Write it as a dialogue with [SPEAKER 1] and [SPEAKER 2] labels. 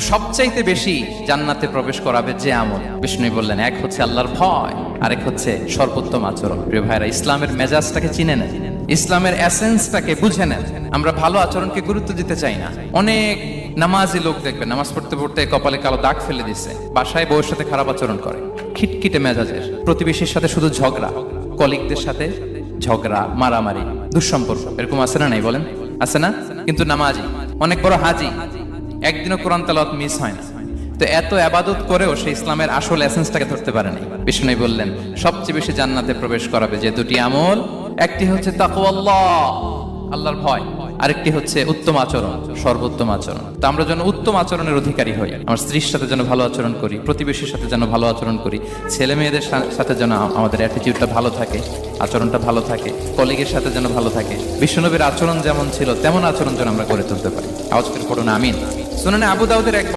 [SPEAKER 1] সবচাইতে বেশি জান্নাতে প্রবেশ করাবে যে আমল, বিষ্ণু বললেন, এক হচ্ছে আল্লাহর ভয়, আরেক হচ্ছে সর্বোত্তম আচরণ। প্রিয় ভাইরা, ইসলামের মেজাজটাকে চিনে নেন, ইসলামের এসেন্সটাকে বুঝে নেন। আমরা ভালো আচরণকে গুরুত্ব দিতে চাই না। অনেক নামাজি লোক দেখবেন নামাজ পড়তে পড়তে কপালে কালো দাগ ফেলে দিচ্ছে, বাসায় বউয়ের সাথে খারাপ আচরণ করে, খিটখিটে মেজাজের, প্রতিবেশীর সাথে শুধু ঝগড়া, কলিগদের সাথে ঝগড়া, মারামারি, দুঃসম্পর্ক, এরকম আছে না? নাই বলেন, আছে না? কিন্তু নামাজি, অনেক বড় হাজি, একদিনও কোরআন তেলাওয়াত মিস হয় না। তো এত আবাদত করেও সে ইসলামের আসল এসেন্সটাকে ধরতে পারেনি। বিষ্ণু বললেন, সবচেয়ে বেশি জান্নাতে প্রবেশ করাবে যে দুটি আমল, একটি হচ্ছে তাকওয়াল্লাহ, আল্লাহর ভয়, আরেকটি হচ্ছে উত্তম আচরণ, সর্বোত্তম আচরণ। তো আমরা যেন উত্তম আচরণের অধিকারী হই, আমার স্ত্রীর সাথে যেন ভালো আচরণ করি, প্রতিবেশীর সাথে যেন ভালো আচরণ করি, ছেলে মেয়েদের সাথে যেন আমাদের অ্যাটিটিউডটা ভালো থাকে, আচরণটা ভালো থাকে, কলিগের সাথে যেন ভালো থাকে। বিশ্বনবীর আচরণ যেমন ছিল তেমন আচরণ যেন আমরা গড়ে তুলতে পারি। আওয়াজ করে পড়ুন আমিন। শুনুন, আবু দাউদের এক